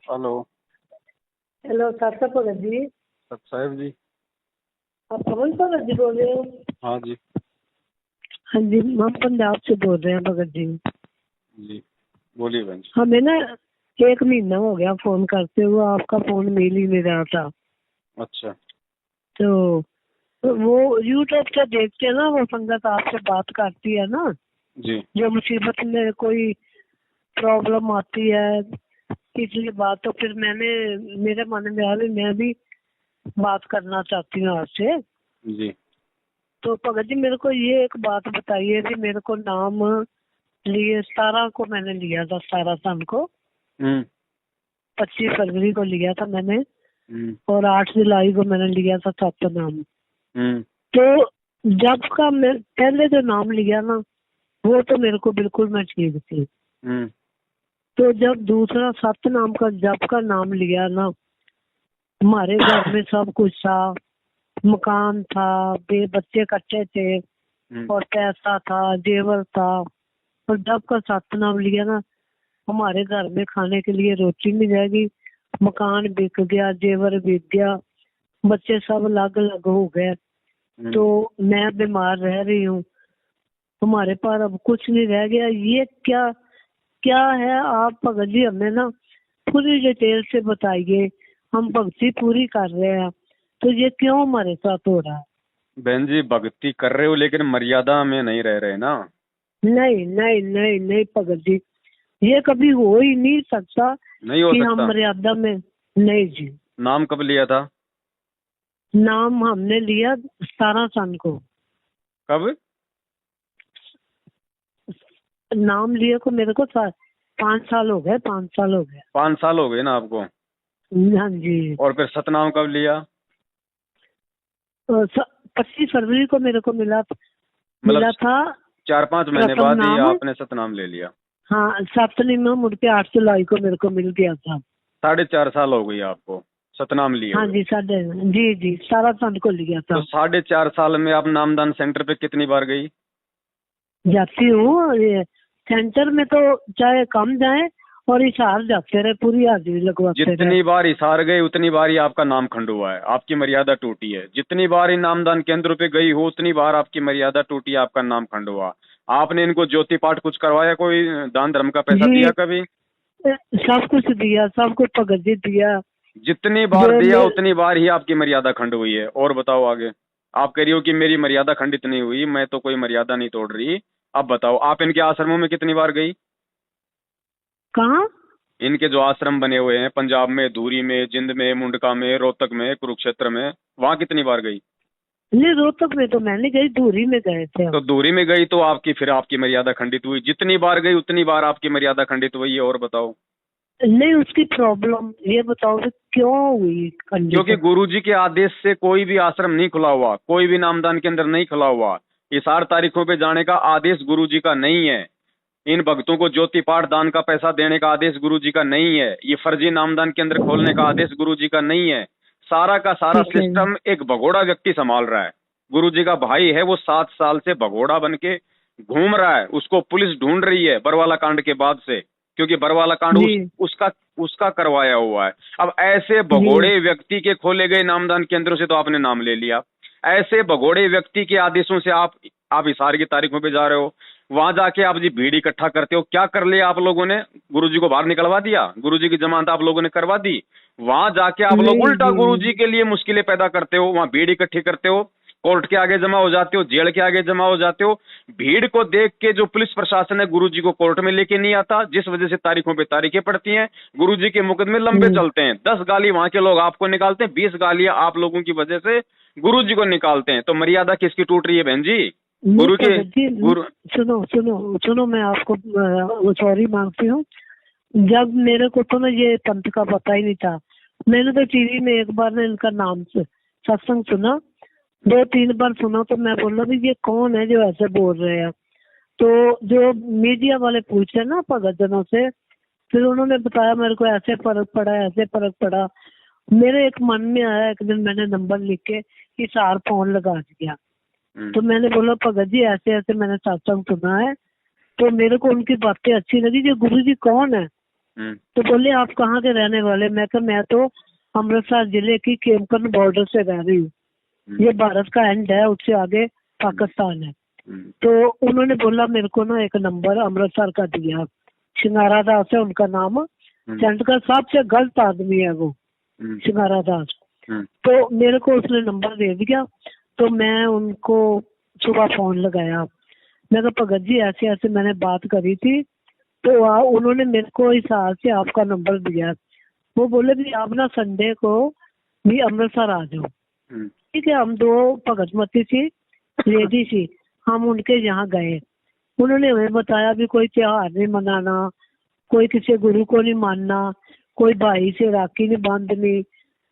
Hello. Hello सासा भगत जी। सत साहिब जी। आप पवन भगत जी बोल रहे हो? हाँ जी। हाँ जी, हम पंजाब से बोल रहे हैं भगत जी। जी बोलिए बहन जी। हमें ना 1 महीना हो गया फोन करते हुए, आपका फोन मिल ही नहीं रहा था। अच्छा। तो वो यूट्यूब से देखते हैं ना, वो संगत आपसे बात करती है ना, जी जो मुसीबत में कोई प्रॉब्लम आती है इसलिए बात, तो फिर मेरे मन में आ रही, मैं भी बात करना चाहती हूँ आपसे। जी। तो भगत जी मेरे को ये एक बात बताइए कि मेरे को नाम लिए 17 को मैंने लिया था, 17 सन को, हम्म 25 फरवरी को लिया था मैंने, हम्म और 8 जुलाई को मैंने लिया था सप्तनाम। हम्म तो जब का मैं पहले जो नाम लिया ना, वो तो मेरे को बिल्कुल मैं ठीक थी। हम्म तो जब दूसरा सप्तनाम का जब का नाम लिया ना, हमारे घर में सब कुछ था, मकान था, बच्चे कच्चे थे, हम्म और पैसा था, जेवर था। और जब का सप्तनाम लिया ना, हमारे घर में खाने के लिए रोटी नहीं रहेगी, मकान बिक गया, जेवर बिक गया, बच्चे सब अलग अलग हो गए। तो मैं बीमार रह रही हूँ, हमारे पास अब कुछ नहीं रह गया। ये क्या क्या है आप भगत जी हमें ना पूरी डिटेल से बताइए। हम भक्ति पूरी कर रहे हैं, तो ये क्यों हमारे साथ हो रहा है? बहन जी भक्ति कर रहे हो लेकिन मर्यादा में नहीं रह रहे ना। नहीं नहीं नहीं नहीं भगत जी, ये कभी हो ही नहीं सकता नहीं हो कि हम सकता। मर्यादा में। नहीं जी। नाम कब लिया था? नाम हमने लिया 17 सन को। कब? नाम लिए को मेरे को 5 साल हो गए, 5 साल हो गए। 5 साल हो गए ना आपको। हाँ जी। और फिर सतनाम कब लिया? 25 फरवरी को मेरे को मिला मतलब मिला था 4-5 महीने प्रथम बाद ही नाम। आपने सतनाम ले लिया। हाँ, सप्तमी में मुड़ के 8 जुलाई को मेरे को मिल गया था। 4.5 साल हो गई आपको सतनाम लिए हाँ हुए। जी, साढ़े जी जी 17 सन को लिया तो था। 4.5 साल में आप नामदान सेंटर पे कितनी बार गई? जाती हूँ ये सेंटर में, तो चाहे कम जाए और इशार जाते रहे, पूरी हाजिरी लगवाते रहे। जितनी बार हिसार गए उतनी बार ही आपका नाम खंड हुआ है, आपकी मर्यादा टूटी है। जितनी बार इन नामदान केंद्रों पे गई हो उतनी बार आपकी मर्यादा टूटी, आपका नाम खंड हुआ। आपने इनको ज्योति पाठ कुछ करवाया? कोई दान धर्म का पैसा जी, दिया कभी? सब कुछ दिया, सब कुछ भगत जी दिया। जितनी बार जो दिया मैं उतनी बार ही आपकी मर्यादा खंड हुई है। और बताओ आगे। आप कह रही हो कि मेरी मर्यादा खंडित नहीं हुई, मैं तो कोई मर्यादा नहीं तोड़ रही। अब बताओ आप इनके आश्रमों में कितनी बार गई? कहाँ? इनके जो आश्रम बने हुए हैं पंजाब में, धूरी में, जिंद में, मुंडका में, रोहतक में, कुरुक्षेत्र में, वहां कितनी बार गई? नहीं, रोहतक में तो मैं नहीं गई, धूरी में गए थे तो हम। दूरी में गई तो आपकी फिर आपकी मर्यादा खंडित हुई। जितनी बार गई उतनी बार आपकी मर्यादा खंडित हुई है। और बताओ। नहीं, उसकी प्रॉब्लम ये बताओ कि क्यों हुई क्योंकि खंडित? गुरुजी के आदेश से कोई भी आश्रम नहीं खुला हुआ, कोई भी नामदान के अंदर नहीं खुला हुआ। इस 8 तारीखों पे जाने का आदेश गुरुजी का नहीं है। इन भक्तों को ज्योति पाठ दान का पैसा देने का आदेश गुरुजी का नहीं है। ये फर्जी नामदान के अंदर खोलने का आदेश गुरुजी का नहीं है। सारा का सारा ठीक है जी। सिस्टम एक भगोड़ा व्यक्ति संभाल रहा है। गुरुजी का भाई है, वो 7 साल से भगोड़ा बन के घूम रहा है। उसको पुलिस ढूंढ रही है बरवाला कांड के बाद से, क्योंकि बरवाला कांड जी उसका उसका करवाया हुआ है। अब ऐसे जी भगोड़े व्यक्ति के खोले गए नामदान केंद्रों से तो आपने नाम ले लिया। ऐसे भगोड़े व्यक्ति के आदेशों से आप हिसार की तारीखों पे जा रहे हो। वहां जाके आप जी भीड़ इकट्ठा करते हो। क्या कर लिया आप लोगों ने? गुरुजी को बाहर निकलवा दिया, गुरुजी की जमानत आप लोगों ने करवा दी। वहां जाके आप लोग नहीं उल्टा जी। गुरुजी के लिए मुश्किलें पैदा करते हो। वहां भीड़ इकट्ठी करते हो, कोर्ट के आगे जमा हो जाते हो, जेल के आगे जमा हो जाते हो। भीड़ को देख के जो पुलिस प्रशासन है गुरुजी को कोर्ट में लेके नहीं आता, जिस वजह से तारीखों पे तारीखें पड़ती हैं। गुरुजी के मुकदमे लंबे हम्म, चलते हैं। 10 गाली वहां के लोग आपको निकालते हैं, 20 गालियां आप लोगों की वजह से गुरुजी को निकालते हैं। तो मर्यादा किसकी टूट रही है बहन जी? नहीं गुरु के भगत जी, गुरु। सुनो सुनो सुनो, मैं आपको सॉरी मांगती हूँ। जब मेरे को तो ना ये पंथ का पता ही नहीं था, मैंने तो टीवी में एक बार ना इनका नाम से सत्संग सुना, 2-3 बार सुना, तो मैं बोला भी ये कौन है जो ऐसे बोल रहे हैं। तो जो मीडिया वाले पूछे ना भगत जनों से, फिर उन्होंने बताया मेरे को ऐसे फर्क पड़ा, ऐसे फर्क पड़ा। मेरे एक मन में आया, एक दिन मैंने नंबर लिख के इशार फोन लगा दिया। तो मैंने बोला भगत जी ऐसे ऐसे मैंने सत्संग सुना है, तो मेरे को उनकी बातें अच्छी लगी। जो गुरु जी कौन है? तो बोले आप कहाँ के रहने वाले? मैं कहा मैं तो अमृतसर जिले की केमकन बॉर्डर से रह रही हूँ, ये भारत का एंड है, उससे आगे पाकिस्तान है। तो उन्होंने बोला मेरे को ना एक नंबर अमृतसर का दिया, शिंगारा दास है उनका नाम, सेंट का सबसे गलत आदमी है वो शिंगारा दास। तो मेरे को उसने नंबर दे दिया, तो मैं उनको सुबह फोन लगाया, मैं कहा भगत जी ऐसे ऐसे मैंने बात करी थी, तो उन्होंने मेरे को इस हाल से आपका नंबर दिया। वो बोले भी आप ना संडे को भी अमृतसर आ जाओ। ठीक है, हम दो भगतमती थी, लेडी थी, हम उनके यहाँ गए। उन्होंने हमें बताया भी कोई त्योहार नहीं मनाना, कोई किसी गुरु को नहीं मानना, कोई भाई से राखी नहीं बांधनी।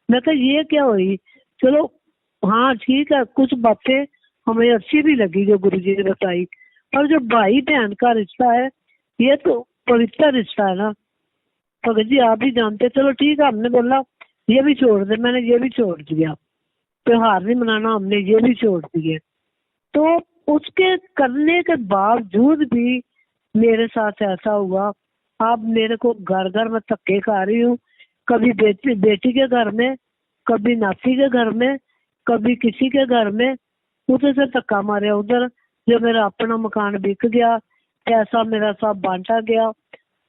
मैं कहा ये क्या हुई? चलो हाँ ठीक है, कुछ बातें हमें अच्छी भी लगी जो गुरुजी ने बताई, पर जो भाई बहन का रिश्ता है ये तो पवित्र रिश्ता है ना। भगत जी आप भी जानते। चलो ठीक है, हमने बोला ये भी छोड़ दे, मैंने ये भी छोड़ दिया, त्योहार नहीं मनाना हमने ये भी छोड़ दिए। तो उसके करने के बावजूद भी मेरे साथ ऐसा हुआ। अब मेरे को घर घर में धक्के खा रही हूँ, कभी बेटी के घर में, कभी नाती के घर में, कभी किसी के घर में, उधर से धक्का मारे उधर। जो मेरा अपना मकान बिक गया, पैसा मेरा सब बांटा गया,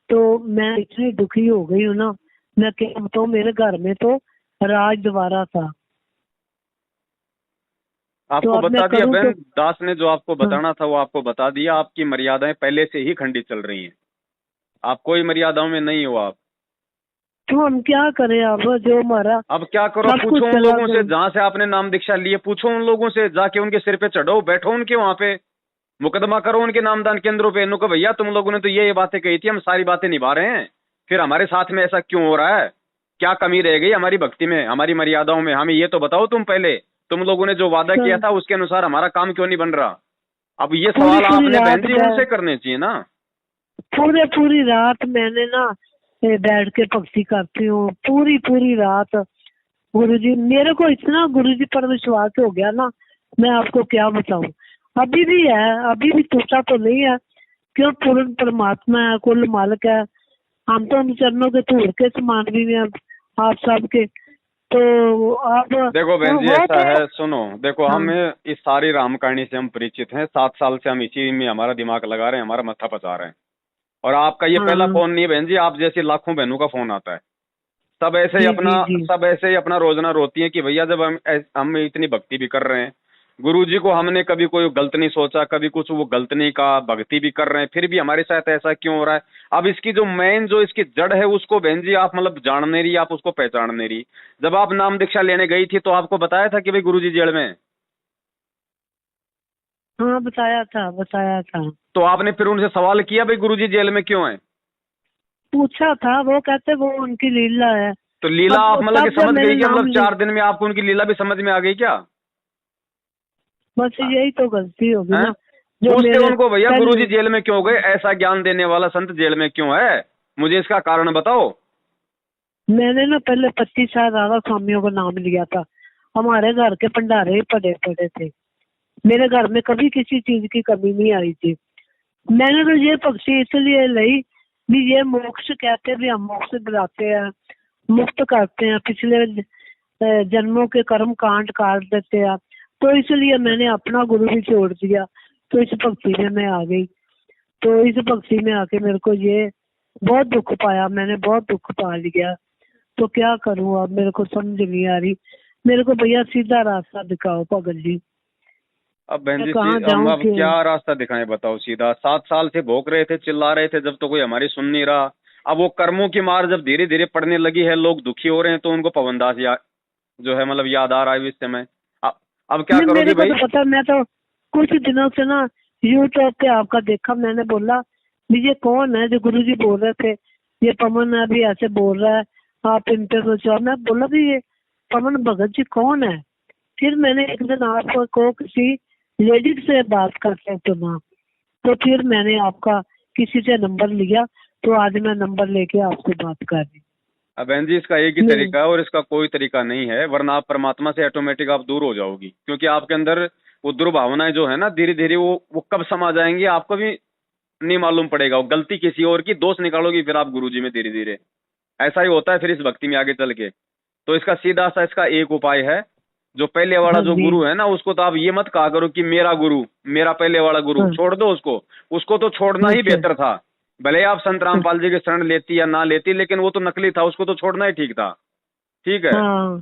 तो मैं इतनी दुखी हो गई हूँ ना, मैं क्या बताऊँ। मेरे घर में तो राज द्वारा था। आपको तो बता दिया बहन, तो, दास ने जो आपको बताना था वो आपको बता दिया। आपकी मर्यादाएं पहले से ही खंडित चल रही हैं, आप कोई मर्यादाओं में नहीं हो आप। तो हम क्या करें? अब जो हमारा अब क्या करो, पूछो उन लोगों से जहाँ से आपने नाम दीक्षा लिए, पूछो उन लोगों से, जाके उनके सिर पे चढ़ो, बैठो उनके वहां पे, मुकदमा करो उनके नामदान केंद्रों पे। इनको भैया तुम लोगों ने तो ये बातें कही थी, हम सारी बातें निभा रहे हैं, फिर हमारे साथ में ऐसा क्यों हो रहा है? क्या कमी रह गई हमारी भक्ति में, हमारी मर्यादाओं में? हमें ये तो बताओ तुम पहले, तुम लोगों ने जो वादा किया था उसके अनुसार हमारा काम क्यों नहीं बन रहा? अब ये सवाल आपने बहन जी उनसे करने चाहिए ना। पूरी रात मैंने ना बैठ के भक्ति करती हूँ, पूरी रात। गुरुजी मेरे को इतना गुरुजी पर विश्वास हो गया ना, मैं आपको क्या बताऊं। अभी भी है, अभी भी टूटा तो नहीं है, क्यों पूर्ण परमात्मा है, कुल मालिक है। हम तो उन चरणों के धूल के समान भी हैं आप सबके। तो आप देखो बहन जी ऐसा है, सुनो देखो, हम इस सारी राम कहानी से हम परिचित हैं, 7 साल से हम इसी में हमारा दिमाग लगा रहे हैं, हमारा मत्था पचा रहे हैं। और आपका ये पहला फोन नहीं है बहन जी, आप जैसी लाखों बहनों का फोन आता है। सब ऐसे ही अपना रोजना रोती है कि भैया जब हम इतनी भक्ति भी कर रहे हैं, गुरुजी को हमने कभी कोई गलत नहीं सोचा, कभी कुछ वो गलत नहीं कहा, भक्ति भी कर रहे हैं, फिर भी हमारे साथ ऐसा क्यों हो रहा है? अब इसकी जो मेन जो इसकी जड़ है उसको बहन जी आप मतलब जान नहीं रही, आप उसको पहचान नहीं रही। जब आप नाम दीक्षा लेने गई थी तो आपको बताया था कि भाई गुरुजी जेल में? हाँ बताया था। तो आपने फिर उनसे सवाल किया भाई गुरुजी जेल में क्यों है? पूछा था, वो कहते वो उनकी लीला है। तो लीला आप मतलब समझ गई क्या? मतलब 4 दिन में आपको उनकी लीला भी समझ में आ गई क्या? बस यही तो गलती होगी ना। पूछते उनको भैया गुरुजी जेल में क्यों गए, ऐसा ज्ञान देने वाला संत जेल में क्यों है, मुझे इसका कारण बताओ। मैंने ना पहले 25 साल राधा स्वामियों का नाम लिया था, हमारे घर के भंडारे ही पड़े थे, मेरे घर में कभी किसी चीज की कमी नहीं आई थी। मैंने तो ये पक्षी इसलिए ली भी ये मोक्ष कहते भी, हम मोक्ष दिलाते हैं, मुक्त करते हैं, पिछले जन्मों के कर्म कांड काट देते हैं, तो इसलिए मैंने अपना गुरु भी छोड़ दिया, तो इस भक्ति में मैं आ गई। तो इस भक्ति में आके मेरे को ये बहुत दुख पाया, मैंने बहुत दुख पा लिया। तो क्या करूं अब, मेरे को समझ नहीं आ रही। मेरे को भैया सीधा रास्ता दिखाओ भगत जी। अब बहन जी हम अब क्या रास्ता दिखाएं बताओ सीधा? 7 साल से भोग रहे थे, चिल्ला रहे थे, जब तो कोई हमारी सुन नहीं रहा। अब वो कर्मों की मार जब धीरे धीरे पड़ने लगी है, लोग दुखी हो रहे हैं, तो उनको पवनदास जो है मतलब याद आ रहा है इस समय। अब क्या करोगे भाई? तो पता, मैं तो कुछ दिनों से ना यूट्यूब पे आपका देखा, मैंने बोला ये कौन है जो गुरुजी बोल रहे थे, ये पवन अभी ऐसे बोल रहा है, आप इन पे कुछ। मैं बोला भी ये पवन भगत जी कौन है? फिर मैंने एक दिन आपको किसी लेडीज से बात करते सुना, तो फिर मैंने आपका किसी से नंबर लिया, तो आज मैं नंबर लेके आपसे बात कर रही। अब बहन जी इसका एक ही तरीका है और इसका कोई तरीका नहीं है, वरना आप परमात्मा से ऑटोमेटिक आप दूर हो जाओगी, क्योंकि आपके अंदर वो दुर्भावनाएं जो है ना धीरे धीरे वो कब समा जाएंगी आपको भी नहीं मालूम पड़ेगा, वो गलती किसी और की, दोष निकालोगी फिर आप गुरुजी में धीरे धीरे। ऐसा ही होता है फिर इस भक्ति में आगे चल के। तो इसका सीधा सा इसका एक उपाय है, जो पहले वाला हाँ जो जी। गुरु है ना, उसको तो आप ये मत कहा करो कि मेरा गुरु, मेरा पहले वाला गुरु, हाँ। छोड़ दो उसको। उसको तो छोड़ना ही अच्छा। बेहतर था। भले आप संत रामपाल जी की शरण लेती या ना लेती, लेकिन वो तो नकली था, उसको तो छोड़ना ही ठीक था। ठीक है, हाँ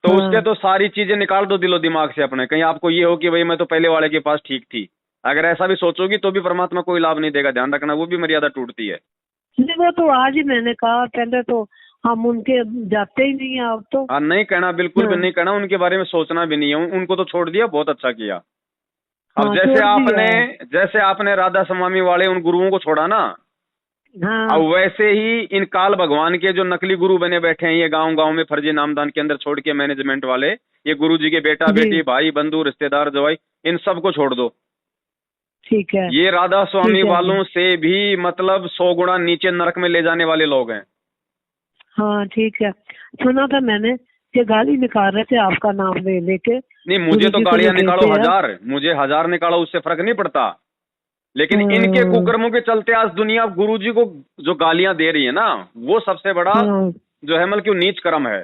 तो उसके हाँ। तो सारी चीजें निकाल दो दिलो दिमाग से अपने। कहीं आपको ये हो कि भाई मैं तो पहले वाले के पास ठीक थी, अगर ऐसा भी सोचोगी तो भी परमात्मा कोई लाभ नहीं देगा, ध्यान रखना, वो भी मर्यादा टूटती है। नहीं, वो तो आज ही मैंने कहा, पहले तो हम उनके जाते ही नहीं है अब तो। हाँ, नहीं कहना, बिल्कुल भी हाँ। नहीं कहना, उनके बारे में सोचना भी नहीं है, उनको तो छोड़ दिया, बहुत अच्छा किया। अब हाँ, छोड़ दिया है। जैसे आपने राधा स्वामी वाले उन गुरुओं को छोड़ा ना, हाँ अब वैसे ही इन काल भगवान के जो नकली गुरु बने बैठे हैं ये गांव गांव में फर्जी नामदान के अंदर छोड़ के, मैनेजमेंट वाले, ये गुरु जी के बेटा जी। बेटी भाई बंधु रिश्तेदार जवाई, इन सबको छोड़ दो। ठीक है। ये राधा स्वामी ठीक है। वालों से भी मतलब 100 गुना नीचे नरक में ले जाने वाले लोग हैं। हाँ ठीक है, सुना था मैंने कि गाली निकाल रहे थे आपका नाम ले लेके। नहीं, मुझे गुरु तो जी को गालियां जो निकालो देते हैं। हजार, मुझे हजार निकालो, उससे फर्क नहीं पड़ता, लेकिन इनके कुकर्मों के चलते आज दुनिया गुरु जी को जो गालियां दे रही है ना, वो सबसे बड़ा हाँ। जो है मतलब नीच कर्म है।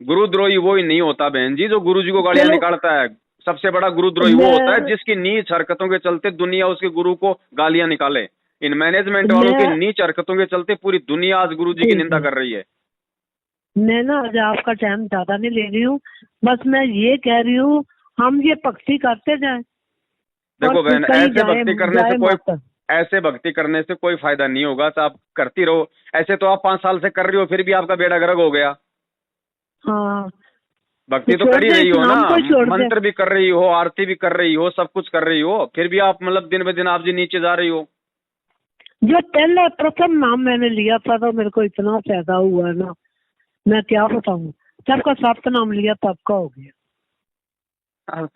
गुरुद्रोही वो ही नहीं होता बहन जी जो गुरु जी को गालियां चलो। निकालता है। सबसे बड़ा गुरुद्रोही वो होता है मैं जिसकी नीच हरकतों के चलते दुनिया उसके गुरु को गालियां निकाले। इन मैनेजमेंट वालों की मैं नीच हरकतों के चलते पूरी दुनिया आज गुरु जी की ठीक निंदा है। कर रही है। मैं ना आज आपका टाइम ज्यादा नहीं ले रही हूँ, बस मैं ये कह रही हूँ हम ये भक्ति करते जाए। देखो और बहन, कहीं ऐसे जाए भक्ति करने जाए से कोई मत। ऐसे भक्ति करने से कोई फायदा नहीं होगा, तो आप करती रहो। ऐसे तो आप 5 साल से कर रही हो, फिर भी आपका बेड़ा गर्क हो गया। हाँ, भक्ति तो छोड़ कर ही दे, रही इस हो ना, नाम को छोड़ दे। मंत्र भी कर रही हो, आरती भी कर रही हो, सब कुछ कर रही हो, फिर भी आप मतलब दिन ब दिन आप जी नीचे जा रही हो। जो पहले प्रथम नाम मैंने लिया था तो मेरे को इतना फायदा हुआ ना, मैं क्या बताऊँ। जब का 7 नाम लिया तब का हो गया।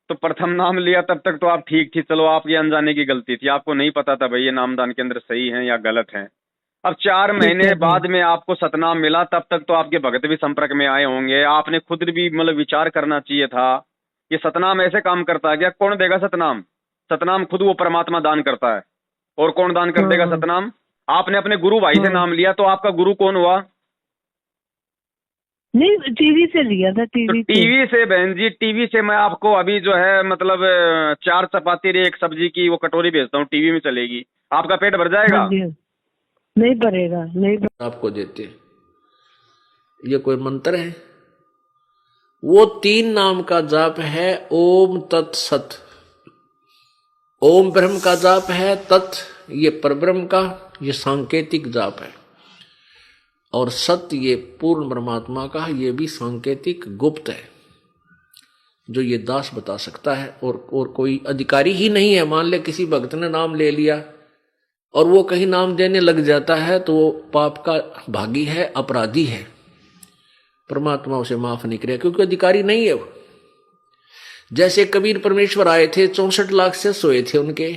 तो प्रथम नाम लिया तब तक तो आप ठीक थी, चलो आपकी अनजाने की गलती थी, आपको नहीं पता था भाई ये नामदान के अंदर सही है या गलत है। अब 4 ठीक महीने है जी। बाद में आपको सतनाम मिला, तब तक तो आपके भगत भी संपर्क में आए होंगे, आपने खुद भी मतलब विचार करना चाहिए था। ये सतनाम ऐसे काम करता है क्या? कौन देगा सतनाम? सतनाम खुद वो परमात्मा दान करता है, और कौन दान कर देगा हाँ सतनाम? आपने अपने गुरु भाई से हाँ। नाम लिया, तो आपका गुरु कौन हुआ? नहीं, टीवी से लिया था, तो टीवी से। टीवी से बहन जी, टीवी से मैं आपको अभी जो है मतलब 4 चपाती रे 1 सब्जी की वो कटोरी भेजता हूँ, टीवी में चलेगी, आपका पेट भर हाँ जाएगा? जी। नहीं भरेगा, नहीं आपको देते। ये कोई मंत्र है? वो 3 नाम का जाप है, ओम तत्सत। ओम ब्रह्म का जाप है, तत् ये परब्रह्म का, ये सांकेतिक जाप है, और सत्य ये पूर्ण परमात्मा का, ये भी सांकेतिक गुप्त है, जो ये दास बता सकता है, और कोई अधिकारी ही नहीं है। मान ले किसी भक्त ने नाम ले लिया और वो कहीं नाम देने लग जाता है तो वो पाप का भागी है, अपराधी है, परमात्मा उसे माफ नहीं करेगा, क्योंकि अधिकारी नहीं है वो। जैसे कबीर परमेश्वर आए थे, 64 लाख से सोए थे उनके,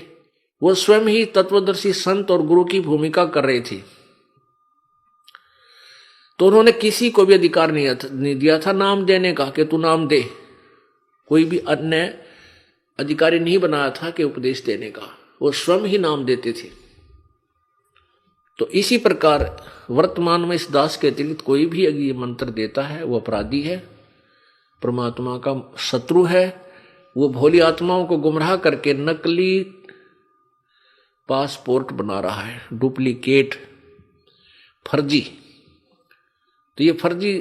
वो स्वयं ही तत्वदर्शी संत और गुरु की भूमिका कर रहे थे, तो उन्होंने किसी को भी अधिकार नहीं दिया था नाम देने का कि तू नाम दे। कोई भी अन्य अधिकारी नहीं बनाया था कि उपदेश देने का, वो स्वयं ही नाम देते थे। तो इसी प्रकार वर्तमान में इस दास के अतिरिक्त कोई भी अगर ये मंत्र देता है वो अपराधी है, परमात्मा का शत्रु है। वो भोली आत्माओं को गुमराह करके नकली पासपोर्ट बना रहा है, डुप्लीकेट, फर्जी। तो ये फर्जी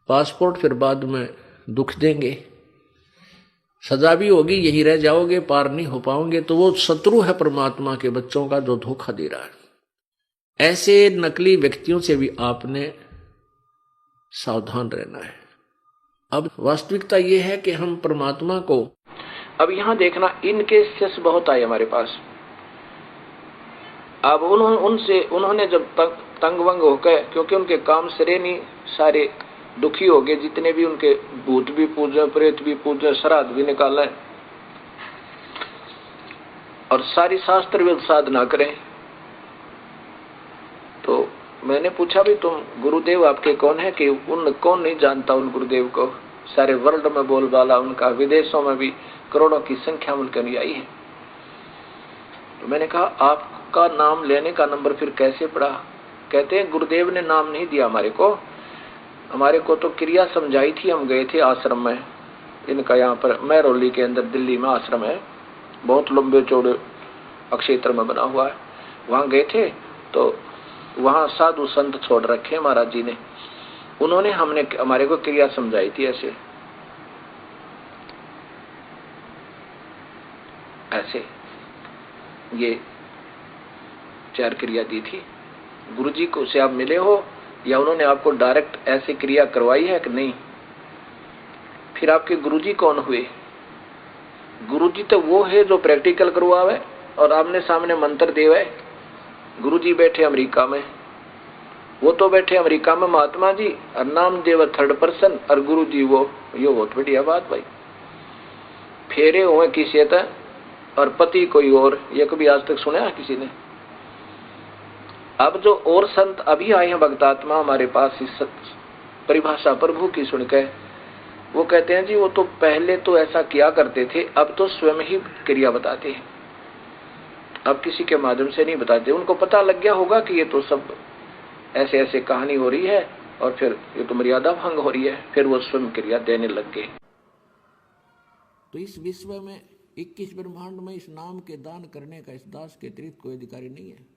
पासपोर्ट फिर बाद में दुख देंगे, सजा भी होगी, यही रह जाओगे, पार नहीं हो पाओगे। तो वो शत्रु है परमात्मा के बच्चों का, जो धोखा दे रहा है। ऐसे नकली व्यक्तियों से भी आपने सावधान रहना है। अब वास्तविकता ये है कि हम परमात्मा को, अब यहां देखना, इनके केस बहुत आए हमारे पास। अब उन्होंने जब तंग वंग होकर, क्योंकि उनके काम सरे नहीं, सारे दुखी हो गए, जितने भी उनके भूत भी पूजे, प्रेत भी पूजे, श्राद्ध भी निकाला है, और सारी शास्त्र भी साधना करें। तो मैंने पूछा भी तुम गुरुदेव आपके कौन है, कि उन कौन नहीं जानता उन गुरुदेव को, सारे वर्ल्ड में बोलबाला उनका, विदेशों में भी करोड़ों की संख्या में उनके अनुयायी है। तो मैंने कहा आपका नाम लेने का नंबर फिर कैसे पड़ा? कहते हैं गुरुदेव ने नाम नहीं दिया हमारे को तो क्रिया समझाई थी। हम गए थे आश्रम में इनका, यहाँ पर महरौली के अंदर दिल्ली में आश्रम है, बहुत लंबे चौड़े क्षेत्र में बना हुआ है। वहां गए थे तो वहां साधु संत छोड़ रखे महाराज जी ने, उन्होंने हमारे को क्रिया समझाई थी। ऐसे ये 4 क्रिया दी थी। गुरुजी को से आप मिले हो या उन्होंने आपको डायरेक्ट ऐसी क्रिया करवाई है कि नहीं? फिर आपके गुरुजी कौन हुए? गुरुजी तो वो है जो प्रैक्टिकल करवावे और आमने सामने मंत्र देवे। गुरुजी बैठे अमेरिका में, वो तो बैठे अमेरिका में महात्मा जी, और नाम देव 3rd पर्सन, और गुरुजी वो, ये बहुत बढ़िया बात भाई। फेरे हुए किसी तय और पति कोई और, ये कभी आज तक सुना किसी ने? अब जो और संत अभी आए हैं भक्तात्मा हमारे पास इस परिभाषा प्रभु की सुनकर, वो कहते हैं जी वो तो पहले तो ऐसा किया करते थे, अब तो स्वयं ही क्रिया बताते हैं, अब किसी के माध्यम से नहीं बताते। उनको पता लग गया होगा कि ये तो सब ऐसे ऐसे कहानी हो रही है और फिर ये तो मर्यादा भंग हो रही है, फिर वो स्वयं क्रिया देने लग गए। तो इस विश्व में 21 ब्रह्मांड में इस नाम के दान करने का इस दास के अतिरिक्त कोई अधिकारी नहीं है।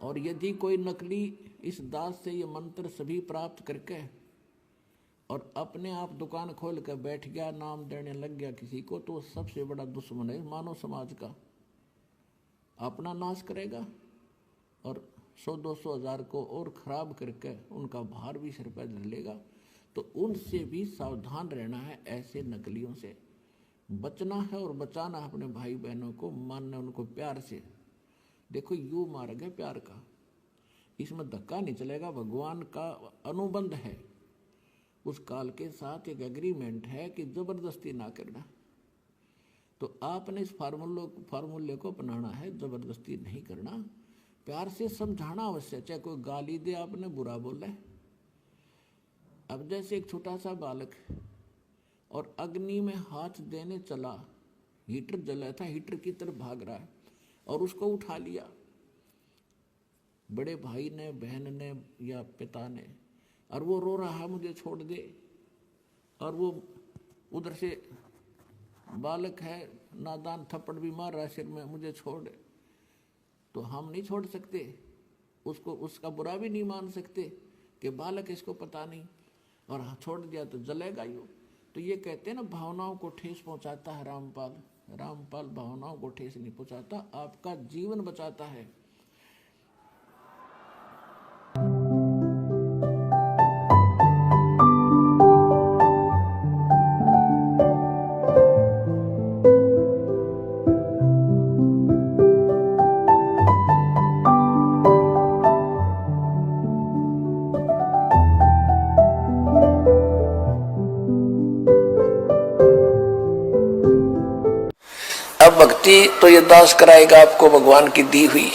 और यदि कोई नकली इस दास से ये मंत्र सभी प्राप्त करके और अपने आप दुकान खोल कर बैठ गया, नाम देने लग गया किसी को, तो सबसे बड़ा दुश्मन है मानव समाज का। अपना नाश करेगा और 100-200 हज़ार को और खराब करके उनका भार भी सिर पर धर लेगा। तो उनसे भी सावधान रहना है, ऐसे नकलियों से बचना है और बचाना है अपने भाई बहनों को, मानना उनको प्यार से। देखो यू मार्ग है प्यार का, इसमें धक्का नहीं चलेगा। भगवान का अनुबंध है, उस काल के साथ एक एग्रीमेंट है कि जबरदस्ती ना करना। तो आपने इस फार्मूले को अपनाना है, जबरदस्ती नहीं करना, प्यार से समझाना अवश्य। चाहे कोई गाली दे, आपने बुरा बोला है। अब जैसे एक छोटा सा बालक और अग्नि में हाथ देने चला, हीटर जला था, हीटर की तरफ भाग रहा है और उसको उठा लिया बड़े भाई ने, बहन ने या पिता ने, और वो रो रहा है मुझे छोड़ दे, और वो उधर से बालक है नादान थप्पड़ भी मार रहा है सिर में, मुझे छोड़। तो हम नहीं छोड़ सकते उसको, उसका बुरा भी नहीं मान सकते कि बालक इसको पता नहीं, और छोड़ दिया तो जलेगा यूँ। तो ये कहते हैं ना, भावनाओं को ठेस पहुंचाता है रामपाल भावनाओं को ठेस नहीं पहुंचाता, आपका जीवन बचाता है। अब भक्ति तो ये दास कराएगा आपको भगवान की दी हुई।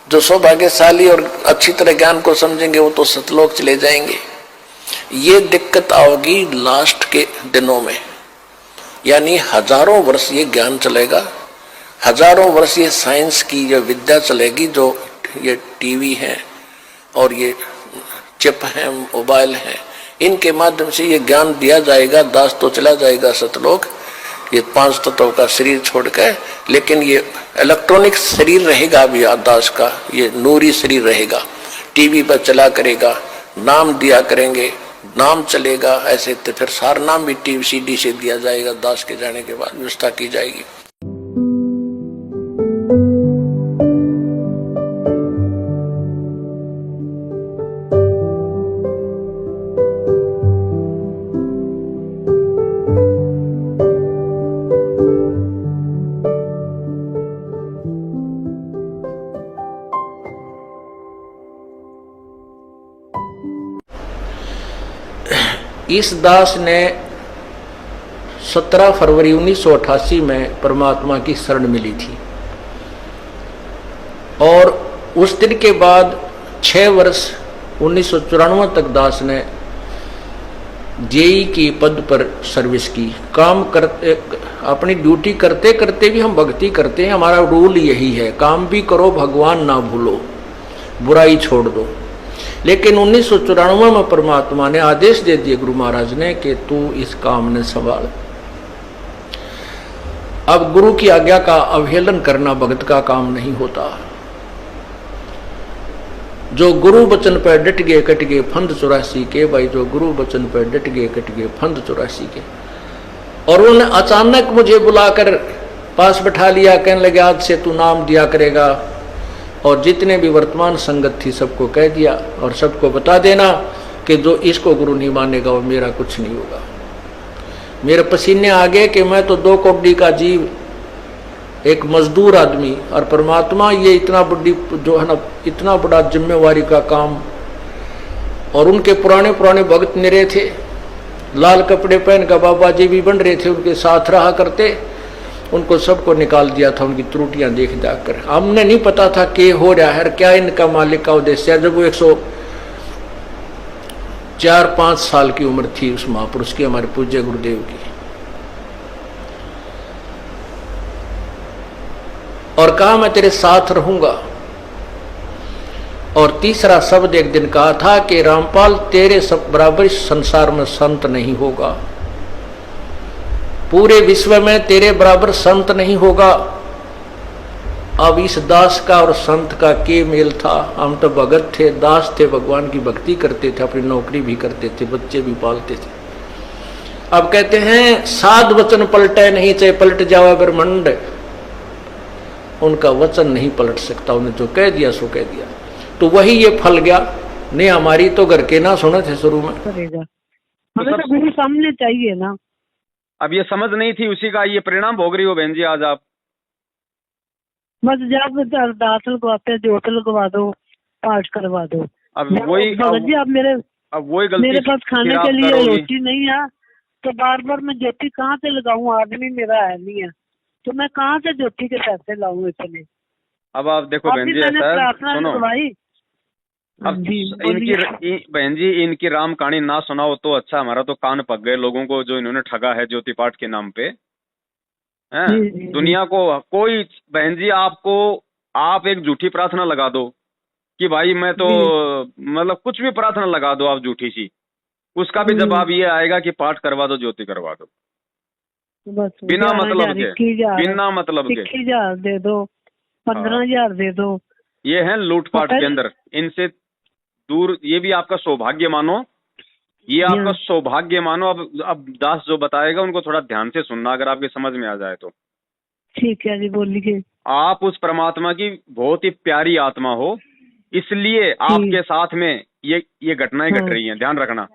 जो सौभाग्यशाली और अच्छी तरह ज्ञान को समझेंगे वो तो सतलोक चले जाएंगे। ये दिक्कत आओगी लास्ट के दिनों में, यानी हजारों वर्ष ये ज्ञान चलेगा, हजारों वर्ष ये साइंस की ये विद्या चलेगी, जो ये टीवी है और ये चिप है, मोबाइल है, इनके माध्यम से ये ज्ञान दिया जाएगा। दास तो चला जाएगा सतलोक, ये 5 तत्वों का शरीर छोड़कर, लेकिन ये इलेक्ट्रॉनिक शरीर रहेगा अभी दास का, ये नूरी शरीर रहेगा। टीवी पर चला करेगा, नाम दिया करेंगे, नाम चलेगा। ऐसे तो फिर सारा नाम भी टीवी CD से दिया जाएगा। दास के जाने के बाद व्यवस्था की जाएगी। इस दास ने 17 फरवरी 1988 में परमात्मा की शरण मिली थी, और उस दिन के बाद 6 वर्ष 1994 तक दास ने जेई की पद पर सर्विस की, काम करते अपनी ड्यूटी करते करते भी हम भक्ति करते हैं। हमारा रूल यही है, काम भी करो भगवान ना भूलो, बुराई छोड़ दो। लेकिन 1994 में परमात्मा ने आदेश दे दिए गुरु महाराज ने कि तू इस काम ने संभाल। अब गुरु की आज्ञा का अवहेलन करना भगत का काम नहीं होता। जो गुरु वचन पर डट गए कट गए फंद 84 के, भाई जो गुरु वचन पर डट गए कट गए फंद 84 के। और उन्होंने अचानक मुझे बुलाकर पास बैठा लिया, कहने लगे आज से तू नाम दिया करेगा, और जितने भी वर्तमान संगत थी सबको कह दिया और सबको बता देना कि जो इसको गुरु नहीं मानेगा वो मेरा कुछ नहीं होगा। मेरे पसीने आ गए कि मैं तो 2 कौड़ी का जीव, एक मजदूर आदमी, और परमात्मा ये इतना बड़ी जो है ना, इतना बड़ा जिम्मेवारी का काम। और उनके पुराने पुराने भक्त मेरे थे, लाल कपड़े पहन कर बाबा जी भी बन रहे थे, उनके साथ रहा करते, उनको सबको निकाल दिया था उनकी त्रुटियां देख जाकर। हमने नहीं पता था कि हो रहा है, क्या इनका मालिक का उद्देश्य है। जब वो 104-5 साल की उम्र थी उस महापुरुष की, हमारे पूज्य गुरुदेव की, और कहा मैं तेरे साथ रहूंगा। और तीसरा शब्द एक दिन कहा था कि रामपाल तेरे सब बराबर इस संसार में संत नहीं होगा, पूरे विश्व में तेरे बराबर संत नहीं होगा। अब इस दास का और संत का के मेल था। हम तो भगत थे, दास थे, भगवान की भक्ति करते थे, अपनी नौकरी भी करते थे, बच्चे भी पालते थे। अब कहते हैं साध वचन पलटे नहीं, चाहे पलट जावा ब्रह्मंड, उनका वचन नहीं पलट सकता, उन्हें जो कह दिया सो कह दिया। तो वही ये फल गया। नहीं हमारी तो घर के ना सुने थे शुरू में, हमें तो गुरु सामने चाहिए ना। अब ये समझ नहीं थी, उसी का ये परिणाम भोग रही हो बहन जी आज आप। बस जब अरदास लगवाते, जोत लगवा दो, पाठ करवा दो। अब वही जी आप वही गलती मेरे पास खाने के लिए रोटी नहीं है, तो बार बार मैं ज्योति कहाँ से लगाऊं? आदमी मेरा है नहीं है, तो मैं कहाँ से ज्योति के पैसे लाऊं इतने? अब आप देखो बहन जी, प्रार्थना सुनो, करवाई। अब इनकी बहन जी इनकी राम कहानी ना सुनाओ तो अच्छा, हमारा तो कान पक गए लोगों को जो इन्होंने ठगा है ज्योति पाठ के नाम पे। हैं दुनिया को कोई बहन जी आपको आप एक झूठी प्रार्थना लगा दो कि भाई मैं तो मतलब कुछ भी प्रार्थना लगा दो आप झूठी सी, उसका भी जवाब ये आएगा कि पाठ करवा दो, ज्योति करवा दो, बिना मतलब के, बिना मतलब के। 21,000 दे दो, 15,000 दे दो। ये है लूटपाट के अंदर, इनसे दूर। ये भी आपका सौभाग्य मानो, ये आपका सौभाग्य मानो। अब दास जो बताएगा उनको थोड़ा ध्यान से सुनना, अगर आपके समझ में आ जाए तो। ठीक है जी, बोलिए। आप उस परमात्मा की बहुत ही प्यारी आत्मा हो, इसलिए आपके साथ में ये घटनाएं घट रही हैं। ध्यान रखना,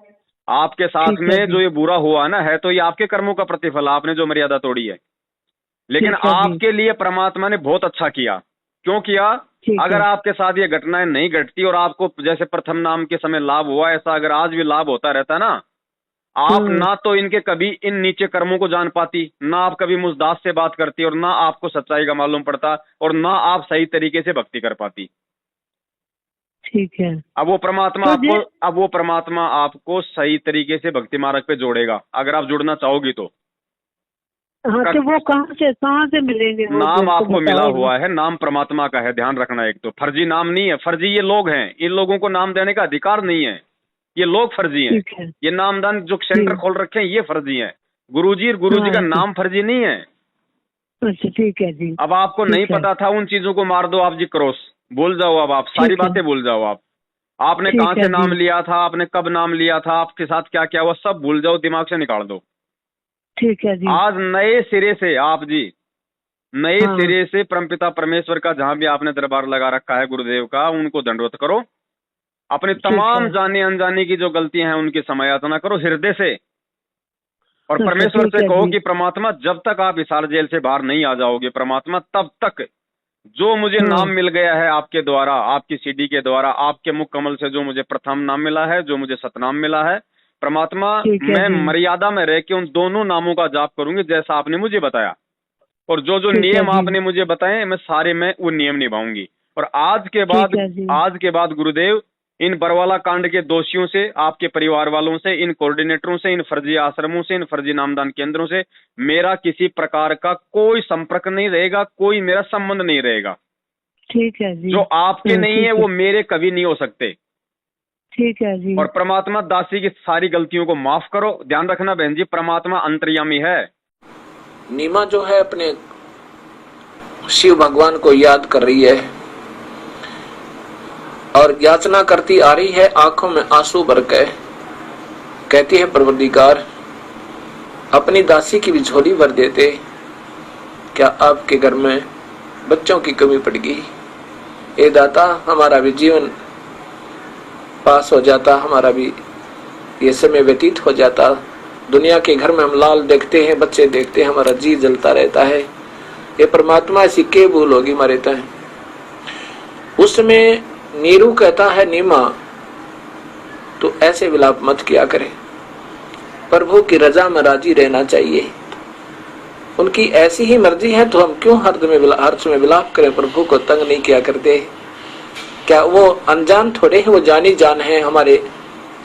आपके साथ में जो ये बुरा हुआ ना, है तो ये आपके कर्मों का प्रतिफल, आपने जो मर्यादा तोड़ी है। लेकिन आपके लिए परमात्मा ने बहुत अच्छा किया। क्यों किया? अगर आपके साथ ये घटनाएं नहीं घटती और आपको जैसे प्रथम नाम के समय लाभ हुआ, ऐसा अगर आज भी लाभ होता रहता ना, आप ना तो इनके कभी इन नीचे कर्मों को जान पाती, ना आप कभी मुझदास से बात करती, और ना आपको सच्चाई का मालूम पड़ता, और ना आप सही तरीके से भक्ति कर पाती। ठीक है। अब वो परमात्मा आपको सही तरीके से भक्ति मार्ग पे जोड़ेगा, अगर आप जुड़ना चाहोगी तो। हाँ, तो वो कहाँ से मिलेंगे? नाम आपको मिला हुआ है, नाम परमात्मा का है, ध्यान रखना। एक तो फर्जी नाम नहीं है, फर्जी ये लोग हैं, इन लोगों को नाम देने का अधिकार नहीं है, ये लोग फर्जी हैं। ये नामदान जो सेंटर खोल रखे हैं ये फर्जी हैं। गुरुजी का नाम फर्जी नहीं है। अच्छा ठीक है जी। अब आपको नहीं पता था, उन चीजों को मार दो आप जी, क्रॉस भूल जाओ। अब आप सारी बातें भूल जाओ। आपने कहाँ से नाम लिया था, आपने कब नाम लिया था, आपके साथ क्या क्या हुआ, सब भूल जाओ, दिमाग से निकाल दो। ठीक है जी। आज नए सिरे से आप जी, नए सिरे से परमपिता परमेश्वर का जहां भी आपने दरबार लगा रखा है गुरुदेव का, उनको दंडवत करो। अपनी तमाम जाने अनजाने की जो गलतियां हैं उनकी समायाचना करो हृदय से, और परमेश्वर से कहो कि परमात्मा जब तक आप हिसार जेल से बाहर नहीं आ जाओगे परमात्मा, तब तक जो मुझे नाम मिल गया है आपके द्वारा, आपकी सीडी के द्वारा, आपके मुख कमल से जो मुझे प्रथम नाम मिला है, जो मुझे सतनाम मिला है, परमात्मा मैं मर्यादा में रह के उन दोनों नामों का जाप करूंगी जैसा आपने मुझे बताया, और जो जो नियम आपने मुझे बताए मैं सारे में वो नियम निभाऊंगी। और आज के बाद गुरुदेव इन बरवाला कांड के दोषियों से, आपके परिवार वालों से, इन कोऑर्डिनेटरों से, इन फर्जी आश्रमों से, इन फर्जी नामदान केंद्रों से मेरा किसी प्रकार का कोई संपर्क नहीं रहेगा, कोई मेरा संबंध नहीं रहेगा। ठीक है जी। जो आपके नहीं है वो मेरे कभी नहीं हो सकते। ठीक है जी। और परमात्मा दासी की सारी गलतियों को माफ करो। ध्यान रखना बहन जी, परमात्मा अंतर्यामी है। नीमा जो है अपने शिव भगवान को याद कर रही है और याचना करती आ रही है, आंखों में आंसू भर के कहती है, परवरदिगार अपनी दासी की भी झोली भर देते, क्या आपके घर में बच्चों की कमी पड़ गई? ए दाता, हमारा भी जीवन पास हो जाता, हमारा भी ये समय व्यतीत हो जाता। दुनिया के घर में हम लाल देखते हैं, बच्चे देखते हैं, हमारा जी जलता रहता है। ये परमात्मा ऐसी के भूल होगी हमारे तय। उसमें नीरू कहता है, नीमा तो ऐसे विलाप मत किया करे, प्रभु की रजा में राजी रहना चाहिए। उनकी ऐसी ही मर्जी है तो हम क्यों हर्ष में विलाप करें, प्रभु को तंग नहीं किया करते। क्या वो अनजान थोड़े हैं, वो जानी जान है, हमारे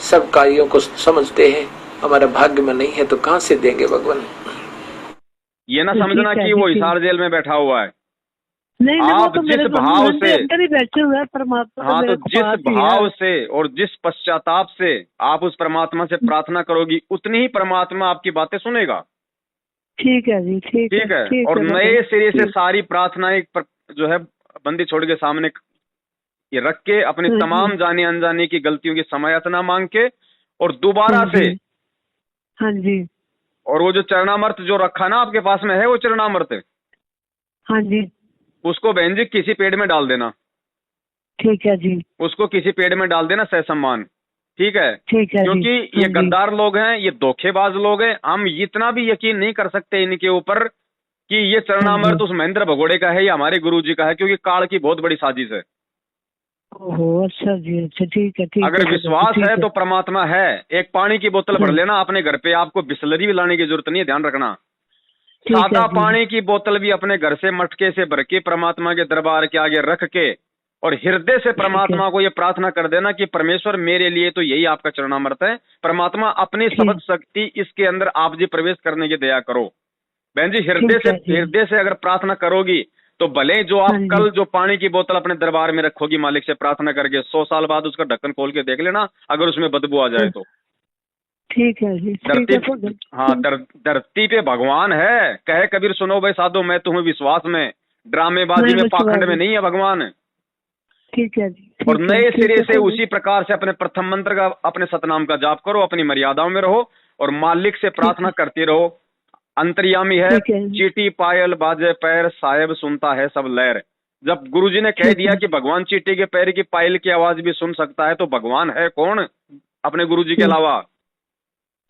सब कार्यों को समझते हैं। हमारे भाग्य में नहीं है तो कहां से देंगे भगवान। ये ना समझना कि वो हिसार जेल में बैठा हुआ है। नहीं, आप तो जिस भाव से अंदर ही बैठे हुए हैं परमात्मा। हाँ, तो जिस भाव से और जिस पश्चाताप से आप उस परमात्मा से प्रार्थना करोगी, उतनी ही परमात्मा आपकी बातें सुनेगा। ठीक है जी। ठीक है। और नए सिरे से सारी प्रार्थनाएं जो है बंदी छोड़ के सामने ये रख के, अपनी तमाम जाने अनजाने की गलतियों की क्षमायाचना मांग के, और दोबारा से, हाँ जी, और वो जो चरणामृत जो रखा ना आपके पास में है, वो चरणामृत, हाँ जी, उसको बहन जी किसी पेड़ में डाल देना। ठीक है जी। उसको किसी पेड़ में डाल देना सहसम्मान। ठीक है। ठीक है। क्योंकि ये गद्दार लोग हैं, ये धोखेबाज लोग हैं। हम इतना भी यकीन नहीं कर सकते इनके ऊपर कि ये चरणामृत उस महेंद्र भगोड़े का है या हमारे गुरुजी का है, क्योंकि काल की बहुत बड़ी साजिश है। ओहो, अच्छा जी, अच्छा, ठीक है। ठीक अगर विश्वास है तो परमात्मा है। एक पानी की बोतल भर लेना अपने घर पे, आपको बिस्लरी भी लाने की जरूरत नहीं है, ध्यान रखना। सादा पानी की बोतल भी अपने घर से मटके से भर के परमात्मा के दरबार के आगे रख के, और हृदय से परमात्मा को ये प्रार्थना कर देना कि परमेश्वर मेरे लिए तो यही आपका चरणामृत है। परमात्मा अपनी सबद शक्ति इसके अंदर आप जी प्रवेश करने की दया करो। बहन जी, हृदय से अगर प्रार्थना करोगी तो भले जो आप कल जो पानी की बोतल अपने दरबार में रखोगी मालिक से प्रार्थना करके, 100 साल बाद उसका ढक्कन खोल के देख लेना, अगर उसमें बदबू आ जाए तो। ठीक है जी। धरती पे भगवान है। कहे कबीर सुनो भाई साधो, मैं तुम्हें विश्वास में, ड्रामेबाजी में, पाखंड में नहीं है भगवान। ठीक है जी। और नए सिरे से उसी प्रकार से अपने प्रथम मंत्र का, अपने सतनाम का जाप करो, अपनी मर्यादाओं में रहो और मालिक से प्रार्थना करती रहो। अंतर्यामी है, चीटी पायल बाजे पैर, साहेब सुनता है सब लहर। जब गुरुजी ने कह दिया कि भगवान चीटी के पैर की पायल की आवाज भी सुन सकता है, तो भगवान है कौन अपने गुरुजी के अलावा।